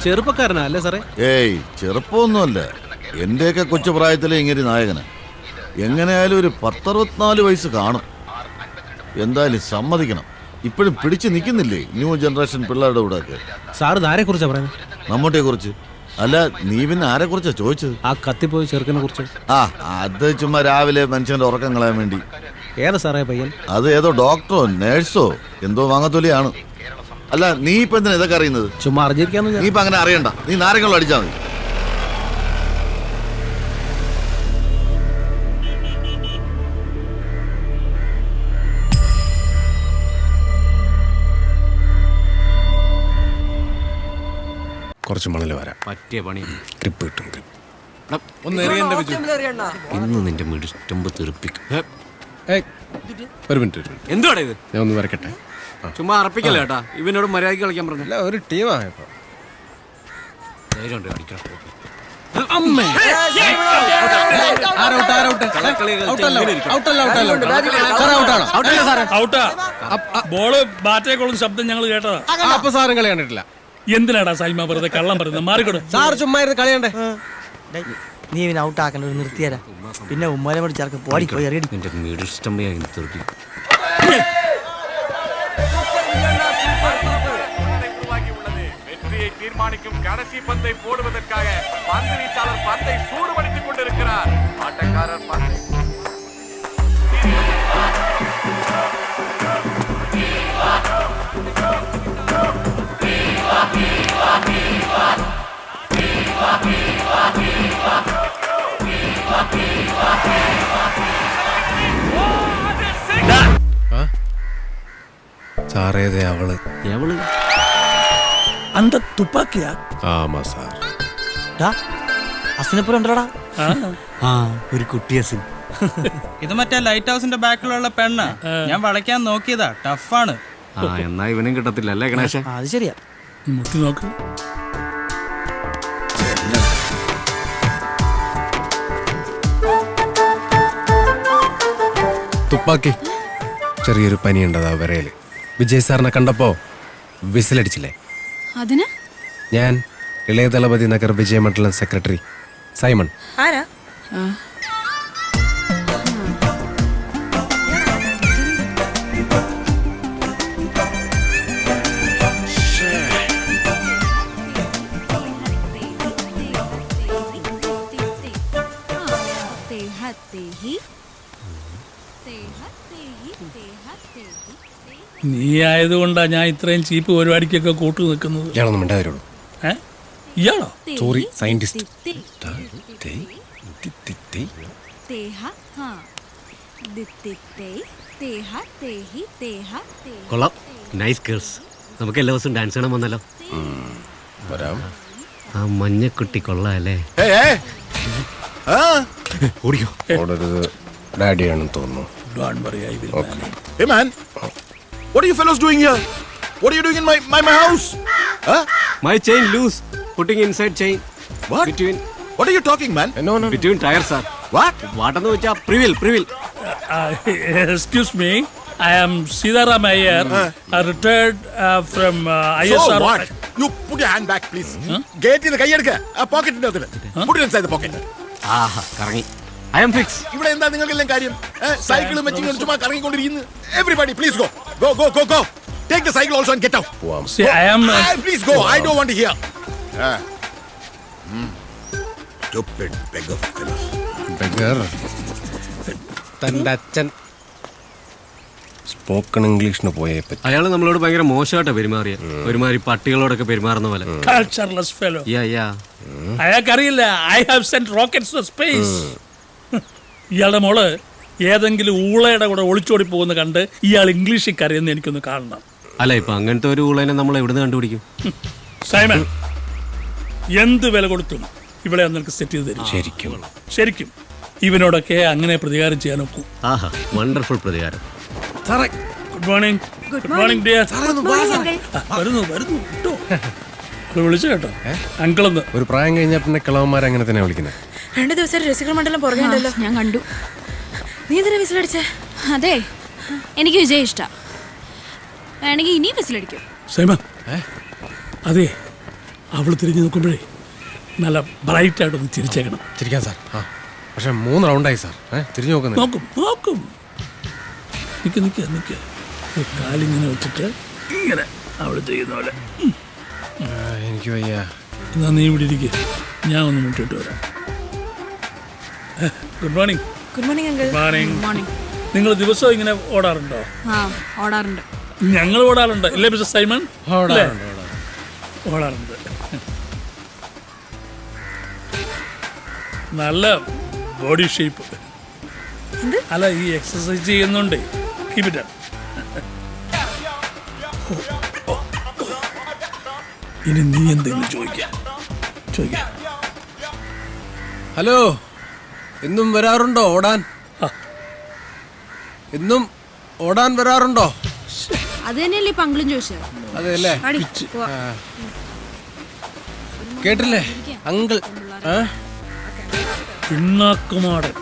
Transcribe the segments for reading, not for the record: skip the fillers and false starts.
ചെറുപ്പക്കാരനാ അല്ലേ സാറേ? ഏയ് ചെറുപ്പമൊന്നുമല്ല, എന്റെയൊക്കെ കൊച്ചു പ്രായത്തിലെ ഇങ്ങനെ നായകന്. എങ്ങനെയായാലും ഒരു 10-64 വയസ്സ് കാണും. എന്തായാലും സമ്മതിക്കണം, ഇപ്പോഴും പിടിച്ചു നിൽക്കുന്നില്ലേ ന്യൂ ജനറേഷൻ പിള്ളേരുടെ കൂടെ ഒക്കെ. സാറ് ആരെ കുറിച്ചാ പറയുന്നത്? മമ്മൂട്ടിയെ കുറിച്ച്. അല്ല, നീ പിന്നെ ആരെ കുറിച്ചാ ചോദിച്ചത്? ആ കത്തിപ്പോയി ചെറുക്കനെ കുറിച്ച്. അത് ചുമ്മാ രാവിലെ മനുഷ്യന്റെ ഉറക്കം കളയാൻ വേണ്ടി. ഏതാ സാറേ പയ്യൻ? അത് ഏതോ ഡോക്ടറോ നേഴ്സോ എന്തോ വാങ്ങത്തൊലിയാണ്. അല്ല, നീ ഇപ്പൊ എന്തിനാ ഇതൊക്കെ അറിയുന്നത്? ചുമ്മാ അറിഞ്ഞിരിക്കാന്ന്. നീ ഇപ്പൊ അങ്ങനെ അറിയണ്ട, നീ നാരങ്ങളും അടിച്ചാ മതി. കുറച്ച് മണല് വരാം. പറ്റിയ പണി. ട്രിപ്പ് കിട്ടും. ഇന്ന് നിന്റെ മിടുമ്പ് തെറിപ്പിക്കും. ഒരു മിനിറ്റ്. എന്തുവാടാ ഇത്? ഞാൻ ഒന്ന് വരക്കട്ടെ. ചുമ്മാ അറപ്പിക്കല്ലേ കേട്ടാ. ഇവനോട് മര്യാദയ്ക്ക് കളിക്കാൻ പറഞ്ഞു. ഒരു ടീമായപ്പോ ബോള് ബാറ്റേക്കുള്ള ശബ്ദം ഞങ്ങൾ കേട്ടതാ. അപ്പൊ സാറും കളി കണ്ടിട്ടില്ല. എന്തിനാടാ സൈമ വെറുതെ കള്ളം പറയുന്നത്? മാറിക്കൊടു. സാർ ചുമ്മാ ഇരുന്ന് കളിയണ്ടേ? നീ ഇവനെ ഔട്ടാക്കണ്ട, ഒരു നിർത്തിയരാ. പിന്നെ ഉമ്മാനെ കൂടി ചേർക്ക് പോയി എറിയടി. നിന്റെ മിടുസ്റ്റമ്മയായി തെറിപ്പിക്കും. தீர்மானிக்கும் கடைசி பந்தை போடுவதற்காக பந்து வீச்சாளர் பந்தை சூடுபடுத்திக் கொண்டிருக்கிறார். ஆட்டக்காரர் பந்தை സാറേതേ അവള് அந்த துப்பாக்கியா? ആമാ സാർ. അസിനെപ്പുറം ഉണ്ടോടാ? ഒരു കുട്ടി അസിൻ. ഇത് മറ്റേ ലൈറ്റ് ഹൗസിന്റെ ബാക്കിലുള്ള പെണ്ണ. ഞാൻ വളയ്ക്കാൻ നോക്കിയതാ, ടഫാണ്. എന്നാ ഇവനും കിട്ടത്തില്ല അല്ലേ ഗണേശ? അത് ശരിയാ. മുട്ടി നോക്ക്. തുപ്പാക്കി. ചെറിയൊരു പനിയുണ്ടതാ വിരയില്. വിജയ് സാറിനെ കണ്ടപ്പോ വിസിലടിച്ചില്ലേ? അതിന് ഞാൻ ഇളയ ദളപതി നഗർ വിജയമണ്ഡലം സെക്രട്ടറി സൈമൺ. ആരാ? നീ ആയതുകൊണ്ടാ ഞാൻ ഇത്രയും ചീപ്പ് പരിപാടിക്കൊക്കെ കൂട്ടു നിൽക്കുന്നത്. ഞാനൊന്നും മിണ്ടാതിരുള്ളൂ. ഇയാളോ? Sorry, scientist. കൊള്ളാം, നൈസ് ഗേൾസ്. നമുക്ക് എല്ലാ ദിവസവും ഡാൻസ് കാണാൻ വന്നല്ലോ. ആ മഞ്ഞക്കുട്ടി കൊള്ളാം അല്ലേ? ഓടരുത്, ഡാഡിയാണെന്ന് തോന്നുന്നു. Hey man, what are you fellows doing here? What are you doing in my house? My chain loose. Putting inside chain. What? What are you talking, man? No. Between tires, sir. What? എന്ന് വെച്ചാ പ്രിവിൽ. Excuse me, I am Sidaram Iyer, retired from ISR. So what? You put your hand back, please. Get in the kay edukka. Pocket indadile. Put it inside the pocket. കറങ്ങി. I am fix. ഇവിടെ എന്താ നിങ്ങൾക്കെല്ലാം കാര്യം? സൈക്കിളും വെച്ചിങ്ങനെ ചുമ്മാ കറങ്ങിക്കൊണ്ടിരിക്കുന്നു. Everybody, please go. Go. Take the cycle also and get out. See, I am. Please go. I don't want to hear. Stupid beggar fellows. Beggar. തന്റെ അച്ഛൻ spoken ഇംഗ്ലീഷിന് പോയേ പറ്റി. അയാൾ നമ്മളോട് ഭയങ്കര മോശമായിട്ടാ പെരുമാറിയ. ഒരുമാതിരി പട്ടികളോടൊക്കെ പെരുമാറുന്ന പോലെ. Cultureless fellow. Yeah. അയാൾക്കറിയില്ല, I have sent rockets to space. ഇയാളുടെ മോള് ഏതെങ്കിലും ഊളയുടെ കൂടെ ഒളിച്ചോടി പോകുന്ന കണ്ട് ഇയാൾ ഇംഗ്ലീഷിൽ കറിയെന്ന് എനിക്കൊന്ന് കാണണം. അല്ല, ഇപ്പൊ അങ്ങനത്തെ ഒരു ഊളനെ നമ്മൾ എവിടുന്ന് കണ്ടുപിടിക്കും? സൈമൺ, എന്ത് വില കൊടുത്തും ഇവിടെ നിനക്ക് സെറ്റ് ചെയ്ത് തരും. ശരിക്കും ഇവനോടൊക്കെ അങ്ങനെ പ്രതികാരം ചെയ്യാൻ ഒക്കും. വണ്ടർഫുൾ പ്രതികാരം. Good morning dear. വരുന്നു കേട്ടോ. വിളിച്ചു കേട്ടോ അങ്കിളെന്ന്. ഒരു പ്രായം കഴിഞ്ഞാൽ പിന്നെ കിളവന്മാരെ അങ്ങനെ തന്നെ വിളിക്കുന്നത്. 2 ദിവസം രസികർ മണ്ഡലം പുറകെയുണ്ടല്ലോ. ഞാൻ കണ്ടു. നീ എന്തിനാ വിസിലടിച്ചേ? അതെ, എനിക്ക് വിജയ് ഇഷ്ടം. വേണമെങ്കിൽ ഇനിയും വിസിലടിക്കും. സൈമ, അതെ അവൾ തിരിഞ്ഞു നോക്കുമ്പോഴേ നല്ല ബ്രൈറ്റായിട്ടൊന്ന് ചിരിച്ചേക്കണം. ചിരിക്കാൻ സാർ. ആ പക്ഷെ 3 റൗണ്ടായി സാർ. തിരിഞ്ഞു നോക്കുന്നില്ല. നോക്കും. നിക്ക് കാലിങ്ങനെ വെച്ചിട്ട് ഇങ്ങനെ അവള് ചെയ്യുന്ന പോലെ. എനിക്ക് വയ്യ. എന്നാ നീ ഇവിടെ ഇരിക്കുക, ഞാൻ ഒന്ന് മുട്ടിട്ട് വരാം. Good morning. Good morning uncle. Morning. നിങ്ങൾ ദിവസവും ഇങ്ങനെ ഓടാറുണ്ടോ? ആ ഓടാറുണ്ട്. ഞങ്ങൾ ഓടാറുണ്ട് ഇല്ലേ മിസ്റ്റർ സൈമൺ? ഓടാറുണ്ട്. നല്ല ബോഡി ഷേപ്പ്. അല്ല ഈ എക്സസൈസ് ചെയ്യുന്നുണ്ട്. Keep it up. ഇനി നീ എന്തെങ്കിലും ചോദിക്കാം. ഹലോ, ഇന്നും വരാറുണ്ടോ ഓടാൻ? ഇന്നും ഓടാൻ വരാറുണ്ടോ? അത് തന്നെയല്ലേ ഇപ്പൊ അങ്കിളും ചോദിച്ചത്. അതെല്ലേ? കേട്ടില്ലേ അങ്കിൾ? പിണ്ണാക്കുമാടൻ.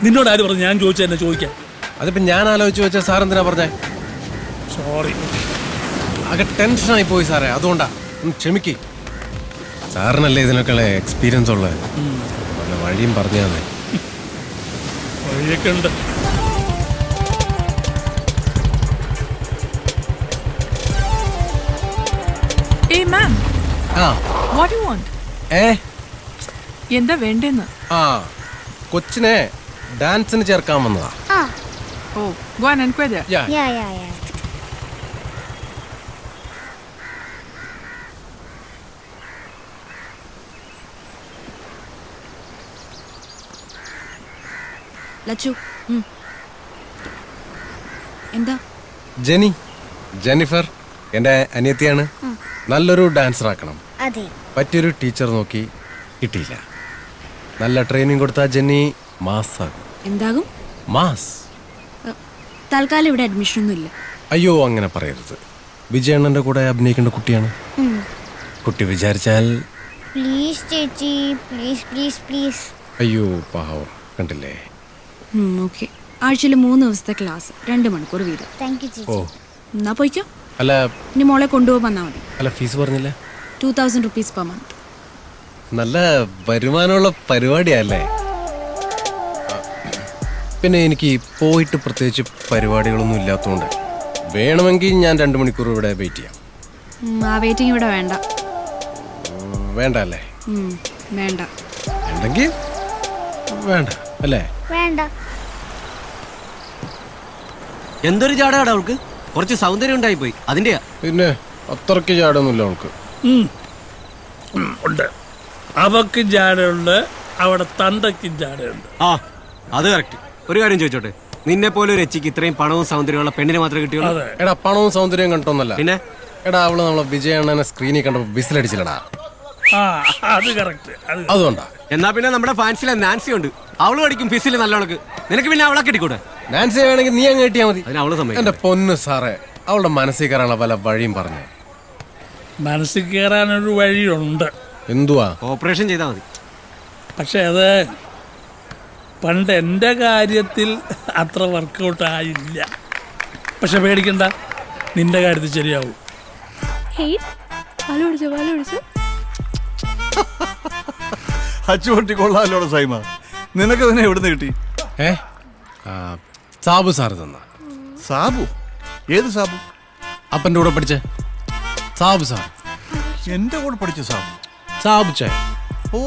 നിന്നോട് ആര് പറഞ്ഞു ഞാൻ ചോദിച്ചാൽ എന്നെ ചോദിക്കാം? അതിപ്പോ ഞാൻ ആലോചിച്ച് വെച്ച സാർ എന്തിനാ പറഞ്ഞേ? സോറി, ആകെ ടെൻഷനായി പോയി സാറേ, അതുകൊണ്ടാ. ക്ഷമിക്ക്. സാറിനല്ലേ ഇതിനൊക്കെയുള്ള എക്സ്പീരിയൻസ് ഉള്ളത്. വല്ല വഴിയും പറഞ്ഞു തന്നെ. വഴിയൊക്കെ ഉണ്ട്. Hey ma'am, ആ what do you want? എന്താ വേണ്ടെന്ന്? കൊച്ചിനെ ഡാൻസിന് ചേർക്കാൻ വന്നതാ. Oh, go and inquire there. Yeah. Lachu എന്താ? ജെന്നിഫർ എൻ്റെ അനിയത്തിയാണ്. നല്ലൊരു ഡാൻസർ ആക്കണം. പറ്റിയൊരു ടീച്ചർ നോക്കി കിട്ടിയില്ല. നല്ല ട്രെയിനിങ് കൊടുത്താൽ ജെന്നി മാസാകും. എന്താകും? മാസ്. തൽക്കാലം ഇവിടെ അഡ്മിഷൻ ഒന്നും ഇല്ല. അയ്യോ അങ്ങനെ പറയരുത്. വിജയണ്ണന്റെ കൂടെ അഭിനയിക്കേണ്ട കുട്ടിയാണ്. കുട്ടി വിചാരിച്ചാൽ. പ്ലീസ് ചേച്ചി, പ്ലീസ്. അയ്യോ പാവം, കണ്ടില്ലേ? ഓക്കെ. ആഴ്ചയിൽ 3 ദിവസത്തെ ക്ലാസ്, 2 മണിക്കൂർ വീതം. താങ്ക് യു ചേച്ചി. ഓ എന്നാ പോയിക്കോ. അല്ല ഇനി മോളെ കൊണ്ടുപോകാൻ വന്നാൽ മതി. അല്ല ഫീസ് പറഞ്ഞില്ല? 2000 rupees per month. നല്ല വരുമാനമുള്ള പരിപാടിയല്ലേ? പിന്നെ എനിക്ക് പോയിട്ട് പ്രത്യേകിച്ച് പരിപാടികളൊന്നും ഇല്ലാത്തതുകൊണ്ട് വേണമെങ്കിൽ ഞാൻ 2 മണിക്കൂർ ഇവിടെ വെയിറ്റ് ചെയ്യാം. ആ വെയിറ്റിംഗ് ഇവിടെ വേണ്ട. വേണ്ട അല്ലേ? വേണ്ട. ഉണ്ടെങ്കിൽ വേണ്ട അല്ലേ? വേണ്ട. എന്തൊരു ചാടാടാ അവൾക്ക്. കുറച്ച് സൗന്ദര്യം ഉണ്ടായി പോയി, അതിന്റെയാ. പിന്നെ അത്രയ്ക്ക് ചാടൊന്നുമില്ല അവൾക്ക്. ഉണ്ട്. അവക്കും ജാടയുണ്ട്, അവിടെ തന്തയ്ക്കും ജാടയുണ്ട്. ആ അത് കറക്റ്റ്. ഒരു കാര്യം ചോദിച്ചോട്ടെ, നിന്നെ പോലെ ഒരു എച്ചിക്ക് ഇത്രയും പണവും സൗന്ദര്യമുള്ള പെണ്ണിനെ മാത്രമേ കിട്ടിയുള്ളൂ? എടാ പണവും സൗന്ദര്യം കണ്ടോന്നല്ല. പിന്നെ എടാ അവള് നമ്മളെ വിജയണ്ണനെ സ്ക്രീനിൽ കണ്ടപ്പോ വിസിലടിച്ചില്ലടാ. അത് കറക്റ്റ്. അതുകൊണ്ടാ. എന്നാ പിന്നെ നമ്മുടെ ഫാൻസിലെ നാൻസി ഉണ്ട്, അവള് പഠിക്കും ഫിസിൽ നല്ലവൾക്ക്. നിനക്ക് പിന്നെ അവളെ കിട്ടിക്കൂടെ? നാൻസിയെ വേണമെങ്കിൽ നീ അങ്ങ് കിട്ടിയാ മതി. അതിന് അവള് സമ്മതിക്കും. എന്റെ പൊന്ന് സാറേ, അവളുടെ മനസ്സിൽ കയറാനുള്ള പല വഴിയും പറഞ്ഞു. മനസ്സിൽ കയറാനൊരു വഴിയുണ്ട്. എന്തുവാ? ഓപ്പറേഷൻ ചെയ്താൽ മതി. പക്ഷെ അത് പണ്ട് എൻ്റെ കാര്യത്തിൽ അത്ര വർക്കൗട്ട് ആയില്ല. പക്ഷെ പേടിക്കണ്ട, നിന്റെ കാര്യത്തിൽ ശരിയാവും. അച്ചുപൊട്ടി കൊള്ളാലോടെ സൈമ. നിനക്ക് തന്നെ എവിടുന്ന് കിട്ടി? സാബു സാറ് തന്ന. സാബു? ഏത് സാബു? അപ്പൻ്റെ കൂടെ പഠിച്ച സാബു സാർ. എന്റെ കൂടെ പഠിച്ച സാബു? സാബു ചേ. ഓ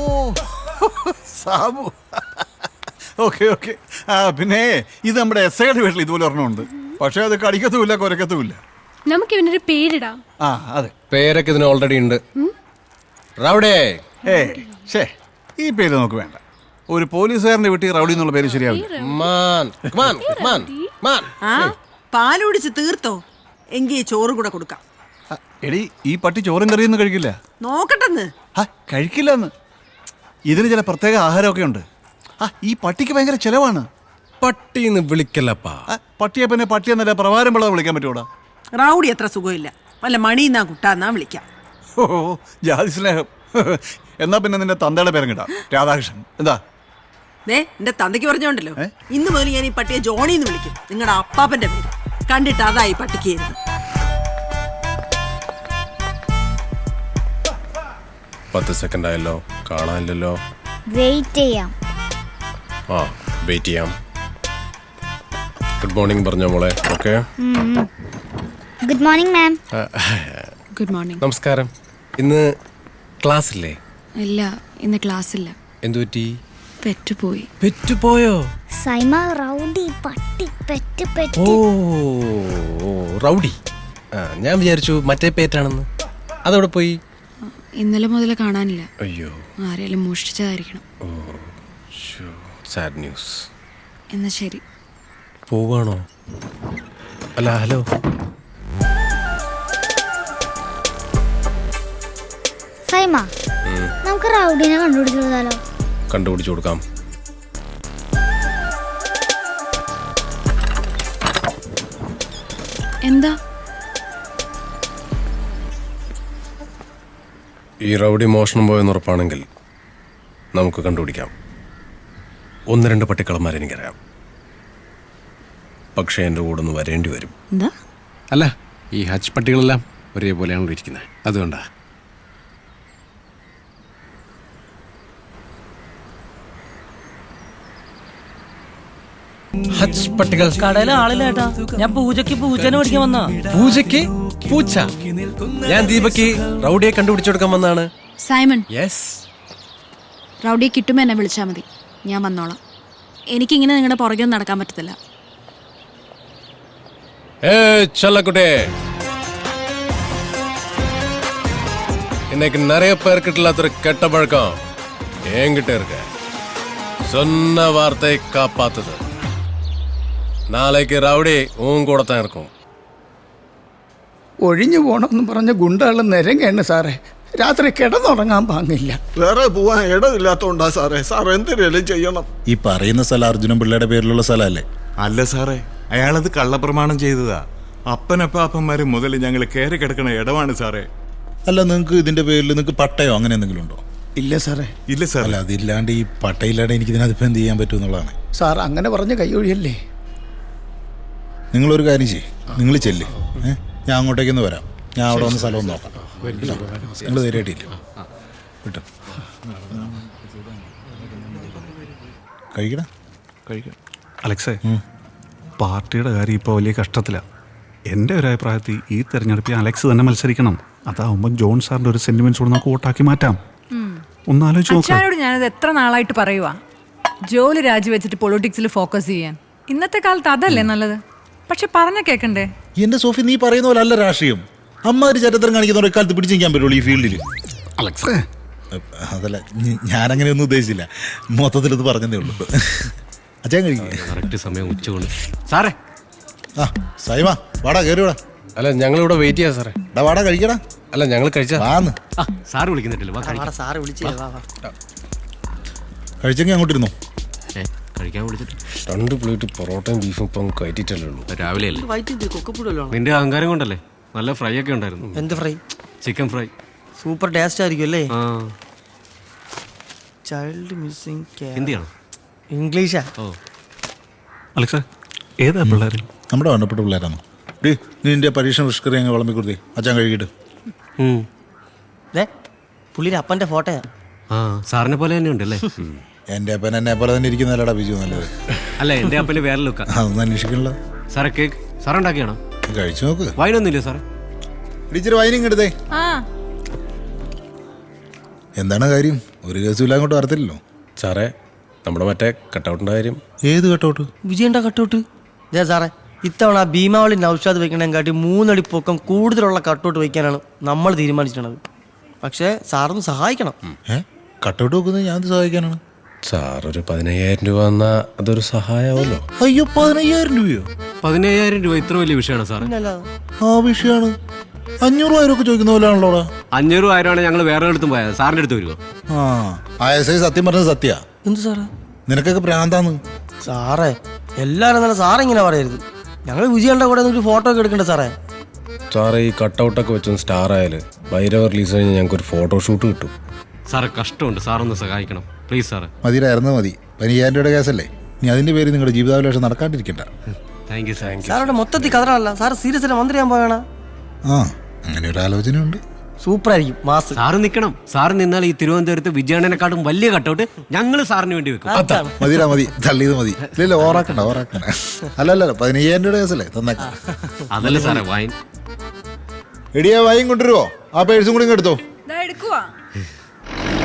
സാബു. ഓക്കെ. പിന്നെ ഇത് നമ്മുടെ എസ്ഐയുടെ വീട്ടിൽ ഇതുപോലെ ഒരെണ്ണമുണ്ട്. പക്ഷെ അത് കടിക്കത്തുമില്ല, കുരക്കത്തുമില്ല. നമുക്ക് ഇവനൊരു പേരിടാം. അതെ, പേരൊക്കെ ഇതിന് ഓൾറെഡി ഉണ്ട്. റൗഡേ. ഈ പേര് നമുക്ക് വേണ്ട. ഒരു പോലീസുകാരന്റെ വീട്ടിൽ റൗഡി എന്നുള്ള പേര് ശരിയാവില്ല. പാലുടിച്ച് തീർത്തോ? എങ്കിൽ ചോറ് കൂടെ കൊടുക്കാം. എടി, ഈ പട്ടി ചോറും കറിയൊന്നും കഴിക്കില്ല. നോക്കട്ടെന്ന്. കഴിക്കില്ലെന്ന്. ഇതിന് ചില പ്രത്യേക ആഹാരമൊക്കെ ഉണ്ട്. ഈ പട്ടിക്ക് ഭയങ്കര ചെലവാണ്. പട്ടിന്ന് വിളിക്കല്ലപ്പാ. പട്ടിയെ പിന്നെ പട്ടിയെന്നല്ല പ്രവാരം പിള്ളേർ വിളിക്കാൻ പറ്റൂടാ. റൗഡി അത്ര സുഖമില്ല, വല്ല മണിന്നാ കുട്ടാന്നാ വിളിക്കാം. ഓ ജാതി സ്നേഹം. എന്നാ പിന്നെ നിന്റെ തന്തയുടെ പേരും കിട്ടാം, രാധാകൃഷ്ണൻ. എന്താ? എന്റെ തന്തയ്ക്ക് പറഞ്ഞോണ്ടല്ലോ, ഇന്ന് മുതൽ ഞാൻ ഈ പട്ടിയെ ജോണിന്ന് വിളിക്കും. നിങ്ങളുടെ അപ്പാപ്പന്റെ പേര് കണ്ടിട്ട് അതായി പട്ടിക്ക്. 10 സെക്കൻഡ് ആയല്ലോ, കാണാനില്ലല്ലോ. വെയിറ്റ് ചെയ്യാം. ആ, വെയിറ്റ് ചെയ്യാം. ഗുഡ് മോർണിംഗ് പറഞ്ഞോ മോളെ. Okay, good morning ma'am. Good morning. നമസ്കാരം. ഇന്ന് ക്ലാസ് ഇല്ലേ? ഇല്ല, ഇന്ന് ക്ലാസ് ഇല്ല. എന്തു പറ്റി? പെറ്റുപോയി. പെറ്റുപോയോ? സൈമ റൗഡി പട്ടി പെറ്റ് പെറ്റ്. ഓ റൗഡി. ഞാൻ വിചാരിച്ചു മറ്റേ പേറ്റാണെന്ന്. അതവിടെ പോയി? ഇന്നലെ മുതൽ കാണാനില്ല. അയ്യോ, ആരെങ്കിലും മോഷ്ടിച്ചതായിരിക്കണം. ഓ സാഡ് ന്യൂസ്. എന്നാ ശരി. പോവാണോ? അല്ല, ഹലോ. സൈമ, നമുക്ക് റൗഡിനെ കണ്ടുപിടിച്ചു കൊടുത്താലോ? കണ്ടുപിടിച്ചു കൊടുക്കാം. എന്താ? ഈ റൗഡി മോഷണം പോയെന്ന് ഉറപ്പാണെങ്കിൽ നമുക്ക് കണ്ടുപിടിക്കാം. 1-2 പട്ടിക്കളന്മാരെ എനിക്കറിയാം. പക്ഷേ എൻ്റെ കൂടെ ഒന്ന് വരേണ്ടി വരും. എന്താ? അല്ല, ഈ ഹച്ച് പട്ടികളെല്ലാം ഒരേപോലെയാണല്ലോ ഇരിക്കുന്നത്, അതുകൊണ്ടാ. ഹച്ച് പട്ടികൾ കടയിലെ ആളില്ല ഏട്ടാ. ഞാൻ പൂജനെ പഠിക്കാൻ വന്നാ. പൂജയ്ക്ക് പൂച്ച. ഞാൻ ദീപയ്ക്ക് റൗഡിയെ കണ്ടുപിടിച്ചു കൊടുക്കാൻ വന്നാണ്. Simon, yes. റൗഡിയെ കിട്ടുമ്പോ എന്നെ വിളിച്ചാൽ മതി, ഞാൻ വന്നോളാം. എനിക്കിങ്ങനെ നിങ്ങളുടെ പുറകെ ഒന്നും നടക്കാൻ പറ്റത്തില്ല. ചല്ലക്കുട്ടേ, இன்னைக்கு நிறைய பேர்கிட்ட இல்லாத கெட்ட பழக்கம் என்கிட்ட இருக்க. சொன்ன வார்த்தை காப்பாத்துது. നാളേക്ക് റൗഡി ഊം കൂടെ തന്നെ ഇറക്കും. ഒഴിഞ്ഞു പോണമെന്ന് പറഞ്ഞ ഗുണ്ടകളും നിരങ്ങയാണ് സാറേ. രാത്രി കിടന്നുറങ്ങാൻ പാങ്ങില്ല. വേറെ പോവാൻ ഇടമില്ലാത്തോണ്ടാ സാറേ. സാർ എന്തിനേലും ചെയ്യണം. ഈ പറയുന്ന സ്ഥലം അർജുനൻ പിള്ളയുടെ പേരിലുള്ള സ്ഥലമല്ലേ? അല്ല സാറേ, അയാളത് കള്ളപ്രമാണം ചെയ്തതാ. അപ്പനപ്പാപ്പന്മാര് മുതൽ ഞങ്ങൾ കയറി കിടക്കണ ഇടമാണ് സാറേ. അല്ല, നിങ്ങൾക്ക് ഇതിന്റെ പേരിൽ നിങ്ങൾക്ക് പട്ടയോ അങ്ങനെ എന്തെങ്കിലും ഉണ്ടോ? ഇല്ല സാറേ. ഇല്ല സാർ. അല്ല, അതില്ലാണ്ട് ഈ പട്ടയില്ലാണ്ട് എനിക്ക് ഇതിനകത്ത് എന്ത് ചെയ്യാൻ പറ്റും എന്നുള്ളതാണ്. സാർ അങ്ങനെ പറഞ്ഞ കൈയൊഴിയല്ലേ. നിങ്ങളൊരു കാര്യം ചെയ്യ്, നിങ്ങൾ ചെല്ല്. ഞാൻ അങ്ങോട്ടേക്കൊന്ന് വരാം. ഞാൻ അവിടെ വന്ന് സ്ഥലം നോക്കാം. നിങ്ങൾ ധൈര്യമായിട്ടില്ല കിട്ടും. കഴിക്കണം. അലക്സേ, പാർട്ടിയുടെ കാര്യം ഇപ്പോൾ വലിയ കഷ്ടത്തിലാണ്. എൻ്റെ ഒരു അഭിപ്രായത്തിൽ ഈ തെരഞ്ഞെടുപ്പിൽ അലക്സ് തന്നെ മത്സരിക്കണം. അതാവുമ്പോൾ ജോൺ സാറിൻ്റെ ഒരു സെന്റിമെന്റ്സ് കൂടെ നമുക്ക് വോട്ടാക്കി മാറ്റാം. ഒന്ന് ആലോചിച്ച് നോക്കാം. ഞാനത് എത്ര നാളായിട്ട് പറയുക, ജോലി രാജിവെച്ചിട്ട് പൊളിറ്റിക്സിൽ ഫോക്കസ് ചെയ്യാൻ. ഇന്നത്തെ കാലത്ത് അതല്ലേ നല്ലത്. പക്ഷെ പറഞ്ഞ കേൾക്കണ്ടേ? എന്റെ സോഫി, നീ പറയുന്ന പോലെ അല്ല രാഷ്ട്രീയം. അമ്മ ചരിത്രം കാണിക്കുന്ന കാലത്ത് പിടിച്ചു നിൽക്കാൻ പറ്റുള്ളൂ ഈ ഫീൽഡിൽ. അലക്സേ, അതല്ല, ഞാനങ്ങനെ ഒന്നും ഉദ്ദേശിച്ചില്ല. മൊത്തത്തിൽ ഇത് പറഞ്ഞതേ ഉള്ളൂ. അച്ഛൻ കഴിക്കും. സമയം ഉച്ചകൊണ്ട് സാറേ. ആ സൈമ, വാടാ കയറി വാടാ. അല്ല, ഞങ്ങളിവിടെ വെയിറ്റ് ചെയ്യാം സാറേ. വാടാ കഴിക്കടാ. അല്ല, ഞങ്ങൾ കഴിച്ചാ സാറ് വിളിക്കുന്നില്ല. സാറ് വിളിച്ചേ. കഴിച്ചെങ്കിൽ അങ്ങോട്ട് ഇരുന്നോ. കഴിക്കാൻ വിളിച്ചിട്ട് 2 പ്ലേറ്റ് പൊറോട്ടയും ബീഫും ഇപ്പം കയറ്റിട്ടല്ലേ ഉള്ളൂ. രാവിലെ അല്ലേ? നിന്റെ അഹങ്കാരം കൊണ്ടല്ലേ. നല്ല ഫ്രൈ ഒക്കെ ഉണ്ടായിരുന്നു. എന്ത് fry? Chicken fry. Super taste ആയിരിക്കും അല്ലേ? Child missing. ഹിന്ദിയാണോ? ഇംഗ്ലീഷാ. ഓ അലക്സേ, ഏതാ പിള്ളേർ? നമ്മുടെ വേണ്ടപ്പെട്ട പിള്ളേരാണോ? നീ നിന്റെ പരീക്ഷ നിഷ്കറി അങ്ങ് വിളമ്പി കൊടുത്തേ. അച്ഛൻ കഴിക്കിട്ട്. പുള്ളിയുടെ അപ്പന്റെ ഫോട്ടോയാ. സാറിനെ പോലെ തന്നെ ഉണ്ടല്ലേ? എന്റെ അപ്പൻ എന്നെ പോലെ തന്നെ ഇരിക്കുന്നല്ലടാ ബിജു. നല്ലത് അല്ല, എന്റെ അപ്പന് വേറെ ലുക്കാ. അതൊന്നും അന്വേഷിക്കണല്ലോ. സാറേ, കേക്ക് സാറുണ്ടാക്കിയാണോ? കഴിച്ചു നോക്ക്. വൈനൊന്നുമില്ലേ സാറേ? ടീച്ചർ വൈനിങ് എടുത്തേ. എന്താണ് കാര്യം? ഒരു കേസും അങ്ങോട്ട് വരത്തില്ലല്ലോ. സാറേ, നമ്മുടെ മറ്റേ കട്ടൗട്ടിന്റെ കാര്യം. ഏത് കട്ടൗട്ട്? വിജയന്റെ കട്ടൗട്ട്. സാറേ, ഇത്തവണ ഭീമാവളി നൗഷാദ് വെക്കണേക്കാട്ടി 3 അടി പൊക്കം കൂടുതലുള്ള കട്ടൗട്ട് വയ്ക്കാനാണ് നമ്മൾ തീരുമാനിച്ചിട്ടുള്ളത്. പക്ഷേ സാറൊന്ന് സഹായിക്കണം. കട്ടൗട്ട് വെക്കുന്നത് ഞാൻ സഹായിക്കാനാണ്. സാർ ഒരു 15,000 രൂപ തന്നാ അതൊരു സഹായമാവല്ലോ. അയ്യോ, 15,000 രൂപയോ? 15,000 രൂപ ഇത്ര വലിയ വിഷയമാണ് സാറേ? ആ വിഷയമാണ്. 500,000 ഒക്കെ ചോദിക്കുന്ന പോലെയാണല്ലോടാ. 500,000 ഞങ്ങൾ വേറെ അടുത്തും പോയത്. സാറിന്റെ അടുത്ത് വരുമോ? സത്യം പറഞ്ഞത് സത്യ. എന്ത് സാറേ? നിനക്കൊക്കെ പ്രാന്താന്ന്. സാറേ, എല്ലാരും നല്ല സാറിങ്ങനെ പറയരുത്. ഞങ്ങൾ വിജയന്റെ കൂടെ ഒരു ഫോട്ടോ ഒക്കെ എടുക്കണ്ടേ സാറേ? സാറേ, ഈ കട്ടൗട്ടൊക്കെ വെച്ചൊന്ന് സ്റ്റാർ ആയാല് ഭൈരവ റിലീസ് കഴിഞ്ഞാൽ ഞങ്ങൾക്ക് ഒരു ഫോട്ടോഷൂട്ട് കിട്ടും. സാറേ, കഷ്ടമുണ്ട്. സാറൊന്ന് സഹായിക്കണം പ്ലീസ് സാറേ. മതിയായിരുന്നു മതി. 15,000 രൂപയുടെ കേസല്ലേ? ഇനി അതിന്റെ പേര് നിങ്ങളുടെ ജീവിതാഭിലാഷം നടക്കാണ്ടിരിക്കണ്ട. Thank you sir. സാറോടെ മൊത്തത്തിൽ കഥറല്ല. സാർ സീരിയസ് ആയിട്ട് മന്ത്രിയാൻ പോയാണ്. ആ, അങ്ങനെ ഒരു ആലോചനയുണ്ട്. സൂപ്പറായിരിക്കും മാസ്. സാറ് നിൽക്കണം. സാറ് നിന്നാൽ ഈ തിരുവനന്തപുരത്ത് വിജയണ്ണനെക്കാട്ടും വലിയ കട്ടൗട്ട് ഞങ്ങൾ സാറിന് വേണ്ടി വെക്കും. മതിടാ മതി, തള്ളിയത് മതി. ഇല്ല ഓറാക്കണ്ട. അല്ലല്ല 15,000 രൂപ കേസല്ലേ തന്നേക്കാം. അതല്ലേ സാറേ വൈൻ. എടിയാ വൈൻ കൊണ്ടുവരുവോ? ആ പേഴ്സും കൂടി ഇങ്ങ് എടുത്തോ.